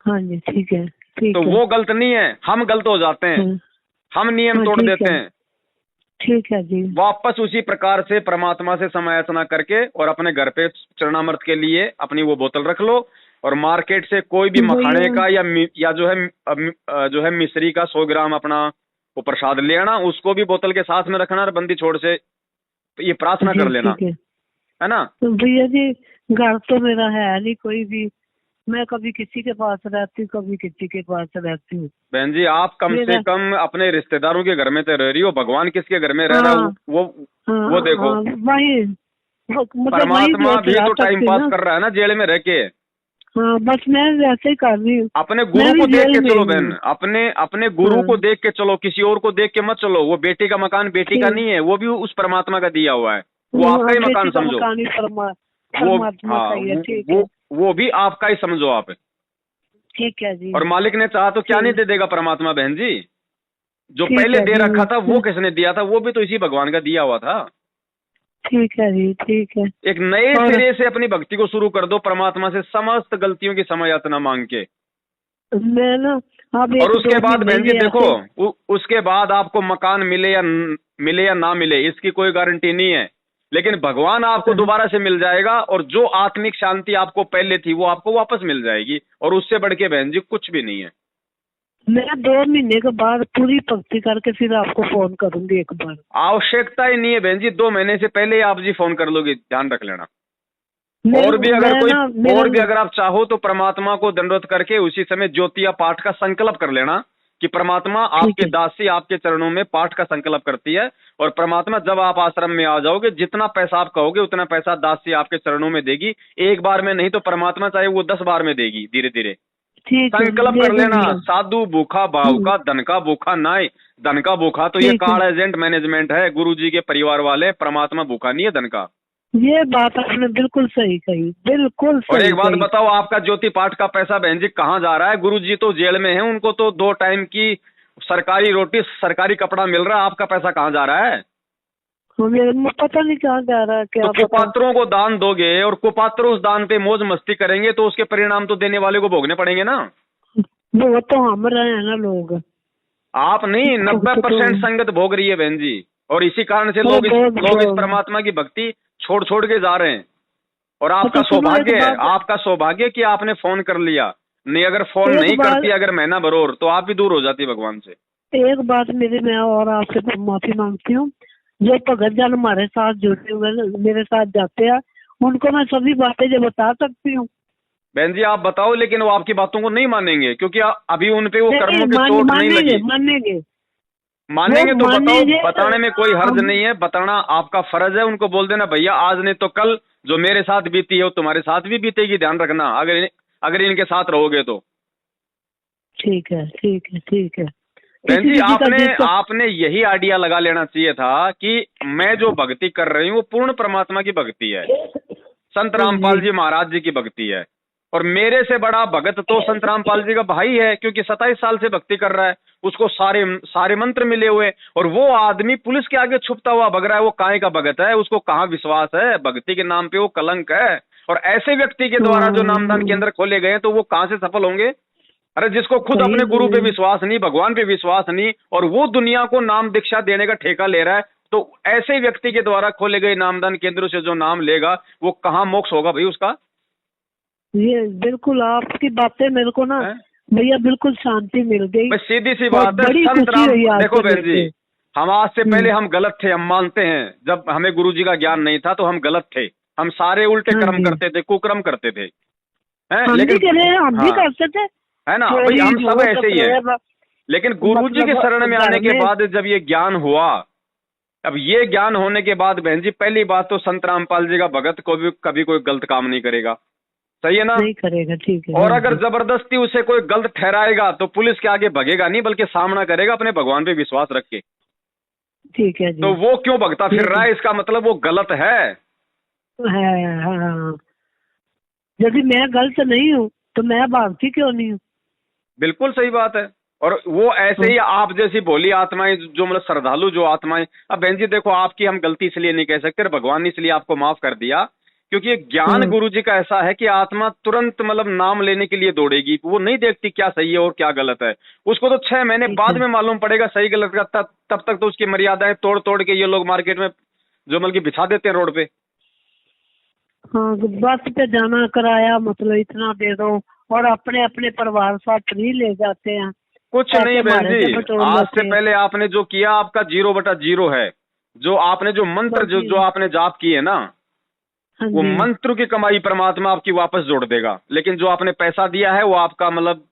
हाँ जी, ठीक है। तो वो गलत नहीं है, हम गलत हो जाते हैं, हम नियम तोड़ देते हैं। ठीक है जी। वापस उसी प्रकार से परमात्मा से समायाचना करके और अपने घर पे चरणामृत के लिए अपनी वो बोतल रख लो, और मार्केट से कोई भी मखाने का या जो है मिश्री का 100 ग्राम अपना वो प्रसाद ले आना, उसको भी बोतल के साथ में रखना और बंदी छोड़ से ये प्रार्थना कर लेना, है ना। तो भैया जी, घर तो मेरा है नहीं कोई भी, मैं कभी किसी के पास रहती हूँ, कभी किसी के पास रहती हूँ। बहन जी, आप कम से कम अपने रिश्तेदारों के घर में तो रह रही हो, भगवान किसके घर में रह रहा है वो देखो। वही परमात्मा भी तो टाइम पास कर रहा है ना जेल में रह के। हाँ, बस मैं वैसे ही कर रही हूँ। अपने गुरु को देख के चलो बहन, अपने गुरु को देख के चलो, किसी और को देख के मत चलो। वो बेटी का मकान बेटी का नहीं है, वो भी उस परमात्मा का दिया हुआ है, वो आपका ही मकान समझो। वो भी आपका ही समझो आप। ठीक है जी। और मालिक ने चाहा तो क्या नहीं दे देगा परमात्मा बहन जी। जो पहले दे रखा था वो किसने दिया था, वो भी तो इसी भगवान का दिया हुआ था। ठीक है जी, ठीक है। एक नए सिरे से अपनी भक्ति को शुरू कर दो, परमात्मा से समस्त गलतियों की क्षमायाचना मांग के। मैं ना और उसके बाद बहन जी देखो, उसके बाद आपको मकान मिले या ना मिले, इसकी कोई गारंटी नहीं है, लेकिन भगवान आपको दोबारा से मिल जाएगा, और जो आत्मिक शांति आपको पहले थी वो आपको वापस मिल जाएगी। और उससे बढ़ के बहन जी कुछ भी नहीं है। मैं 2 महीने के बाद पूरी भक्ति करके फिर आपको फोन करूंगी एक बार। आवश्यकता ही नहीं है बहन जी, 2 महीने से पहले ही आप जी फोन कर लोगे, ध्यान रख लेना। और भी अगर आप चाहो तो परमात्मा को दंडवत करके उसी समय ज्योतिया पाठ का संकल्प कर लेना कि परमात्मा आपके दासी आपके चरणों में पाठ का संकल्प करती है, और परमात्मा जब आप आश्रम में आ जाओगे जितना पैसा आप कहोगे उतना पैसा दासी आपके चरणों में देगी, एक बार में नहीं तो परमात्मा चाहे वो 10 बार में देगी। धीरे धीरे संकल्प कर लेना, साधु भूखा भाव का, धन का भूखा नाय। धन का भूखा तो ये कार्ड एजेंट मैनेजमेंट है, गुरु जी के परिवार वाले। परमात्मा भूखा नहीं है धन का। ये बात आपने बिल्कुल सही कही, बिल्कुल सही। और एक बात बताओ, आपका ज्योति पाठ का पैसा बहन जी कहाँ जा रहा है? गुरु जी तो जेल में है, उनको तो 2 टाइम की सरकारी रोटी सरकारी कपड़ा मिल रहा है, आपका पैसा कहाँ जा रहा है? पता नहीं कहाँ जा रहा है। क्या तो कुपात्रों को दान दोगे और कुपात्र उस दान पे मौज मस्ती करेंगे तो उसके परिणाम तो देने वाले को भोगने पड़ेंगे ना। वो तो हम रहे हैं ना लोग, आप नहीं। 90% संगत भोग रही है बहन जी, और इसी कारण से लोग इस परमात्मा की भक्ति छोड़ छोड़ के जा रहे हैं। और आपका सौभाग्य है, आपका सौभाग्य कि आपने फोन कर लिया, नहीं अगर फोन नहीं करती, अगर महीना भरोर, तो आप भी दूर हो जाती भगवान से। एक बात मैं और आपसे माफी मांगती हूँ, जो भगत जन हमारे साथ जुड़े हुए मेरे साथ जाते हैं, उनको मैं सभी बातें जो बता सकती हूँ। बहन जी आप बताओ, लेकिन वो आपकी बातों को नहीं मानेंगे क्योंकि अभी उन पे वो कर्मों की चोट नहीं लगी। मानेंगे तो बताओ, बताने में कोई हर्ज नहीं है, बताना आपका फर्ज है। उनको बोल देना भैया आज नहीं तो कल जो मेरे साथ बीती है वो तुम्हारे साथ भी बीतेगी, ध्यान रखना अगर इनके साथ रहोगे तो। ठीक है ठीक है ठीक है। बहन जी आपने यही आइडिया लगा लेना चाहिए था कि मैं जो भक्ति कर रही हूँ वो पूर्ण परमात्मा की भक्ति है, संत रामपाल जी महाराज जी की भक्ति है। और मेरे से बड़ा भगत तो संत रामपाल जी का भाई है, क्योंकि 27 साल से भक्ति कर रहा है, उसको सारे मंत्र मिले हुए। और वो आदमी पुलिस के आगे छुपता हुआ भग रहा है, वो काहे का भगत है? उसको कहाँ विश्वास है? भक्ति के नाम पे वो कलंक है। और ऐसे व्यक्ति के द्वारा जो नामदान केंद्र खोले गए तो वो कहाँ से सफल होंगे? अरे जिसको खुद अपने गुरु पे विश्वास नहीं, भगवान पे विश्वास नहीं, और वो दुनिया को नाम दीक्षा देने का ठेका ले रहा है, तो ऐसे व्यक्ति के द्वारा खोले गए नामदान केंद्रों से जो नाम लेगा वो कहाँ मोक्ष होगा भाई उसका? ये बिल्कुल आपकी बातें मेरे को ना भैया बिल्कुल शांति मिल गई। सीधी सी बात है, संत राम देखो बहन जी, हम आज से पहले हम गलत थे, हम मानते हैं। जब हमें गुरु जी का ज्ञान नहीं था तो हम गलत थे, हम सारे उल्टे कर्म करते थे, कुकर्म करते थे, लेकिन हम भी करते थे, है ना भाई, हम सब ऐसे ही है। लेकिन गुरु जी के शरण में आने के बाद जब ये ज्ञान हुआ, अब ये ज्ञान होने के बाद बहन जी पहली बात तो संत रामपाल जी का भगत को भी कभी कोई गलत काम नहीं करेगा, सही है ना? नहीं करेगा, ठीक है। और अगर जबरदस्ती उसे कोई गलत ठहराएगा तो पुलिस के आगे भगेगा नहीं, बल्कि सामना करेगा अपने भगवान पे विश्वास रख के। ठीक है जी। तो वो क्यों भगता फिर रहा है, इसका मतलब वो गलत है। हाँ। यदि मैं गलत नहीं हूँ तो मैं भागती क्यों नहीं हूँ? बिल्कुल सही बात है। और वो ऐसे ही आप जैसी भोली आत्माएं जो मतलब श्रद्धालु जो आत्माएं, अब बहन जी देखो आपकी हम गलती इसलिए नहीं कह सकते, भगवान ने इसलिए आपको माफ कर दिया क्योंकि ज्ञान गुरु जी का ऐसा है कि आत्मा तुरंत मतलब नाम लेने के लिए दौड़ेगी, वो नहीं देखती क्या सही है और क्या गलत है। उसको तो 6 महीने बाद में मालूम पड़ेगा सही गलत का, तब तक तो उसकी मर्यादाएं तोड़ तोड़ के ये लोग मार्केट में जो मतलब बिछा देते हैं रोड पे। हाँ, बस पे जाना किराया मतलब इतना दे दो और अपने अपने परिवार साथ फ्री ले जाते हैं। कुछ नहीं बहन जी, आज से पहले आपने जो किया आपका 0/0 है। जो आपने जो मंत्र जो आपने जाप किए ना, वो मंत्र की कमाई परमात्मा आपकी वापस जोड़ देगा, लेकिन जो आपने पैसा दिया है वो आपका मतलब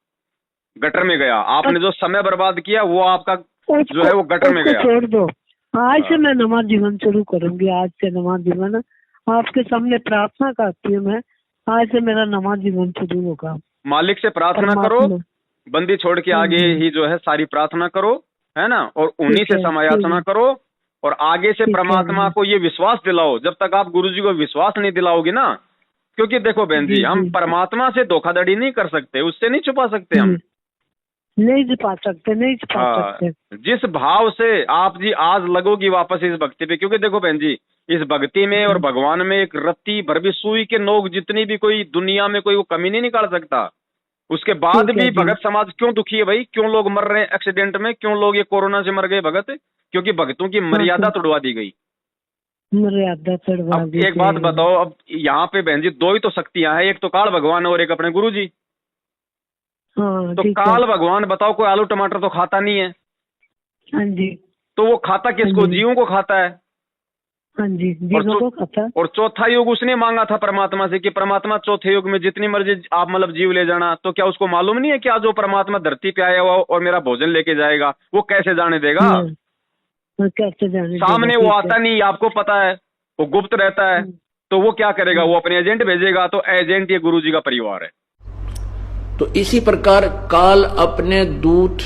गटर में गया। आपने जो समय बर्बाद किया वो आपका जो है वो गटर में गया। छोड़ दो, आज से मैं नवा जीवन शुरू करूंगी। आज से नवा जीवन आपके सामने प्रार्थना करती हूँ मैं, आज से मेरा नवा जीवन शुरू होगा। मालिक से प्रार्थना करो, बंदी छोड़ के आगे ही जो है सारी प्रार्थना करो, है ना, और उन्हीं से समायाचना करो। और आगे से परमात्मा को ये विश्वास दिलाओ। जब तक आप गुरु जी को विश्वास नहीं दिलाओगे ना, क्योंकि देखो बहन जी हम परमात्मा से धोखाधड़ी नहीं कर सकते, उससे नहीं छुपा सकते, हम नहीं छुपा सकते। जिस भाव से आप जी आज लगोगी वापस इस भक्ति पे, क्योंकि देखो बहन जी इस भक्ति में और भगवान में एक रत्ती भर भी सुई के नोक जितनी भी कोई दुनिया में कोई वो कमी नहीं निकाल सकता। उसके बाद भी भगत समाज क्यों दुखी है भाई? क्यों लोग मर रहे हैं एक्सीडेंट में? क्यों लोग ये कोरोना से मर गए भगत? क्योंकि भक्तों की मर्यादा तोड़वा दी गई। मर्यादा तोड़वा दी। एक बात बताओ, अब यहाँ पे बहन जी 2 ही तो शक्तियां हैं, एक तो काल भगवान और एक अपने गुरु जी। तो काल भगवान बताओ कोई आलू टमाटर तो खाता नहीं है। हाँ जी। तो वो खाता किसको? जीवों को खाता है। हाँ जी, जीवों को खाता है। और चौथा युग उसने मांगा था परमात्मा से कि परमात्मा चौथे युग में जितनी मर्जी आप मतलब जीव ले जाना। तो क्या उसको मालूम नहीं है कि आज जो परमात्मा धरती पे आया हुआ और मेरा भोजन लेके जाएगा, वो कैसे जाने देगा? कैसे जाने सामने वो आता नहीं, आपको पता है, वो गुप्त रहता है। तो वो क्या करेगा? वो अपने एजेंट भेजेगा। तो एजेंट ये गुरु जी का परिवार है। तो इसी प्रकार काल अपने दूत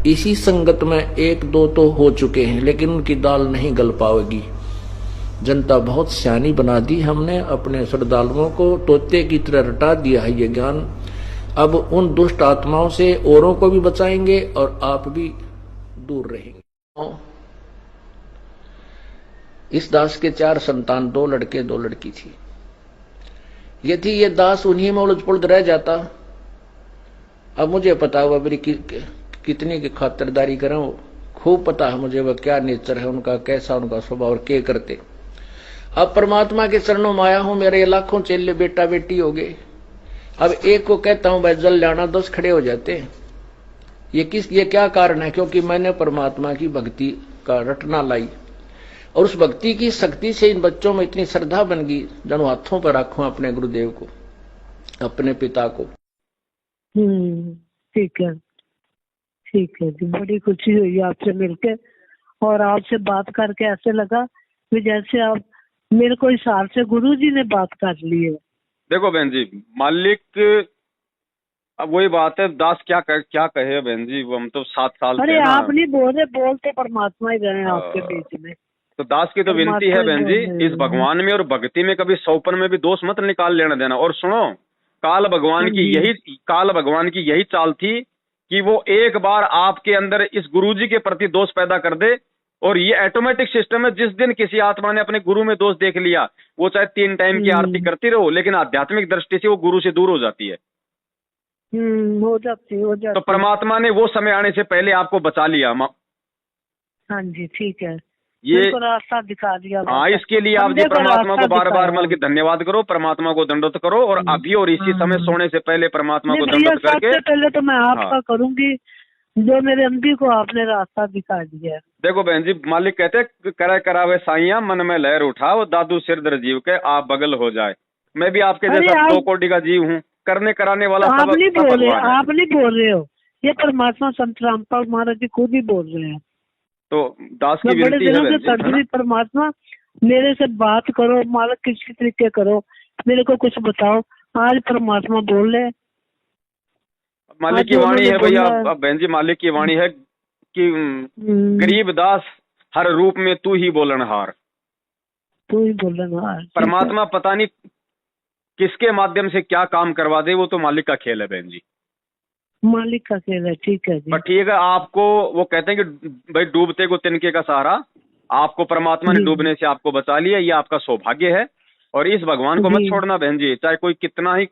इसी संगत में एक दो तो हो चुके हैं, लेकिन उनकी दाल नहीं गल पाएगी। जनता बहुत सियानी बना दी हमने, अपने श्रद्धालुओं को तोते की तरह रटा दिया है ये ज्ञान। अब उन दुष्ट आत्माओं से औरों को भी बचाएंगे और आप भी दूर रहेंगे। इस दास के 4 संतान, 2 लड़के 2 लड़की थी। यदि ये दास उन्हीं में उलझ पुलझ रह जाता, अब मुझे पता हुआ मेरी कितनी की खातिरदारी करें, खूब पता है मुझे वह क्या नेचर है उनका, कैसा उनका स्वभाव और क्या करते। अब परमात्मा के चरणों में आया हूं, मेरे लाखों चेले बेटा बेटी हो गए। अब एक को कहता हूं भाई जल लाना, 10 खड़े हो जाते हैं। ये क्या कारण है? क्योंकि मैंने परमात्मा की भक्ति का रटना लाई और उस भक्ति की शक्ति से इन बच्चों में इतनी श्रद्धा बन गई, जनो हाथों पर रखूं अपने गुरुदेव को, अपने पिता को। ठीक है, ठीक है जी। बड़ी खुशी हुई आपसे मिलके और आपसे बात करके ऐसे लगा कि जैसे आप मेरे को हिसाब से गुरु जी ने बात कर ली है। देखो बहन जी, मालिक अब वही बात है, दास क्या कहे बहन जी, हम तो 7 साल अरे आप नहीं बोल रहे, बोलते परमात्मा ही रहे आपके बीच में। तो दास की तो विनती है बहन जी, इस भगवान में और भक्ति में कभी सौपन में भी दोष मत निकाल लेना देना। और सुनो, काल भगवान की यही चाल थी कि वो एक बार आपके अंदर इस गुरुजी के प्रति दोष पैदा कर दे। और ये ऑटोमेटिक सिस्टम है, जिस दिन किसी आत्मा ने अपने गुरु में दोष देख लिया, वो चाहे 3 टाइम की आरती करती रहो, लेकिन आध्यात्मिक दृष्टि से वो गुरु से दूर हो जाती है। हो जाती। तो परमात्मा ने वो समय आने से पहले आपको बचा लिया। हाँ जी, ठीक है, ये रास्ता दिखा दिया। हाँ, इसके लिए आप जी परमात्मा को बार बार मिल के धन्यवाद करो, परमात्मा को दंडवत करो। और अभी और इसी समय सोने से पहले परमात्मा को दंडवत करके, सबसे पहले तो मैं आपका करूंगी जो मेरे अंधी को आपने रास्ता दिखा दिया। देखो बहन जी, मालिक कहते करे करावे साइया, मन में लहर उठाओ, दादू सिर दर जीव के आप बगल हो जाए। मैं भी आपके जैसा 2 कोटि का जीव हूँ, करने कराने वाला आप नहीं बोल रहे हो, ये परमात्मा संत रामपाल महाराज जी खुद ही बोल रहे हैं। तो दास की विनती है परमात्मा मेरे से बात करो, मालिक किसी तरीके करो, मेरे को कुछ बताओ। आज परमात्मा बोल रहे, मालिक की वाणी है भैया। अब बहन जी, मालिक की वाणी है कि गरीब दास हर रूप में तू ही बोलनहार। परमात्मा पता नहीं किसके माध्यम से क्या काम करवा दे, वो तो मालिक का खेल है बहन जी, मालिक का खेल है। ठीक है जी, पर ठीक है। आपको वो कहते हैं कि भाई डूबते को तिनके का सहारा, आपको परमात्मा ने डूबने से आपको बचा लिया, ये आपका सौभाग्य है। और इस भगवान को मत छोड़ना बहन जी, चाहे कोई कितना ही।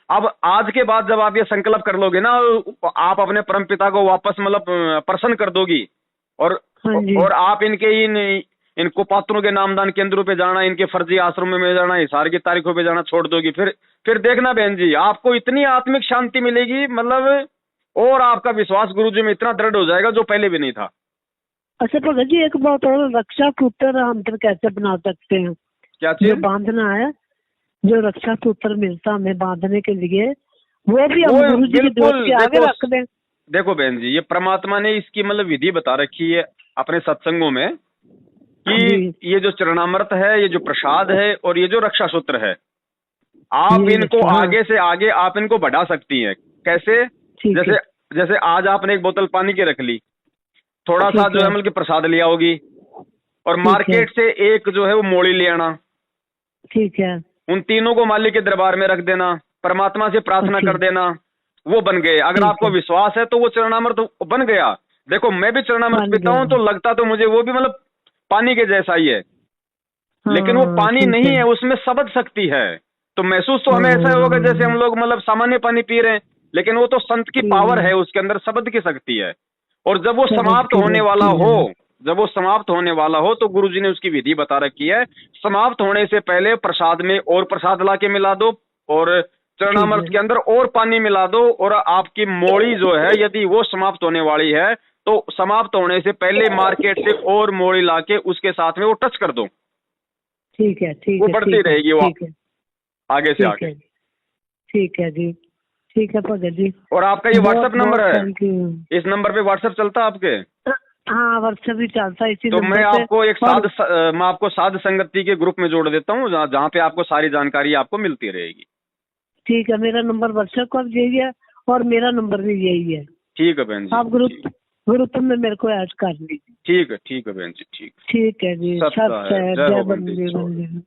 अब आज के बाद जब आप ये संकल्प कर लोगे ना, आप अपने परम पिता को वापस मतलब प्रसन्न कर दोगी। और आप इन कुपात्रों के नामदान केंद्रों पे जाना, इनके फर्जी आश्रमों में जाना, हिसार की तारीखों पे जाना छोड़ दोगी। फिर देखना बहन जी, आपको इतनी आत्मिक शांति मिलेगी, मतलब और आपका विश्वास गुरु जी में इतना दृढ़ हो जाएगा जो पहले भी नहीं था। अच्छा भगत जी, एक बात और, रक्षा सूत्र हम फिर कैसे बना सकते हैं? क्या चीज? जो बांधना है, जो रक्षा सूत्र मिलता हमें बांधने के लिए, वो भी हम गुरु जी के आगे रख दें। देखो बहन जी, ये परमात्मा ने इसकी मतलब विधि बता रखी है अपने सत्संगों में कि ये जो चरणामृत है, ये जो प्रसाद है और ये जो रक्षा सूत्र है, आप इनको आगे से आगे आप इनको बढ़ा सकती हैं। कैसे? जैसे आज आपने एक बोतल पानी की रख ली, थोड़ा सा जो है मतलब प्रसाद लिया होगी, और मार्केट से एक जो है वो मोड़ी ले आना। ठीक है, उन तीनों को मालिक के दरबार में रख देना, परमात्मा से प्रार्थना कर देना, वो बन गए। अगर आपको विश्वास है तो वो चरणामृत बन गया। देखो मैं भी चरणामृत पीता हूँ, तो लगता तो मुझे वो भी मतलब पानी के जैसा ही है, लेकिन वो पानी नहीं है, उसमें शब्द शक्ति है। तो महसूस तो हमें ऐसा होगा जैसे हम लोग मतलब सामान्य पानी पी रहे हैं, लेकिन वो तो संत की पावर है, उसके अंदर शब्द की शक्ति है। और जब वो समाप्त होने वाला हो, तो गुरुजी ने उसकी विधि बता रखी है। समाप्त होने से पहले प्रसाद में और प्रसाद ला के मिला दो, और चरणामृत के अंदर और पानी मिला दो, और आपकी मोड़ी जो है यदि वो समाप्त होने वाली है, तो समाप्त होने से पहले मार्केट से और मोड़ी लाके उसके साथ में वो टच कर दो। ठीक है, ठीक वो है, बढ़ती ठीक है, रहेगी, वो ठीक है, आगे से ठीक आगे। है, ठीक है जी, ठीक है भगत जी। और आपका ये बहुत- व्हाट्सएप नंबर बहुत है, थैंक यू। इस नंबर पे व्हाट्सएप चलता है आपके? हाँ, व्हाट्सएप भी चलता है इसी तो नंबर मैं पे। आपको एक और- मैं आपको साध संगति के ग्रुप में जोड़ देता हूँ, जहाँ पे आपको सारी जानकारी आपको मिलती रहेगी। ठीक है, मेरा नंबर व्हाट्सएप का भी यही है और मेरा नंबर भी यही है। ठीक है बहन जी। आप ग्रुप में मेरे को ऐड कर लीजिए। ठीक है बहन जी, ठीक। ठीक है जी, सत्य सत्य है, है, जय जय हो बंदी बंदी छोड़। बंदी।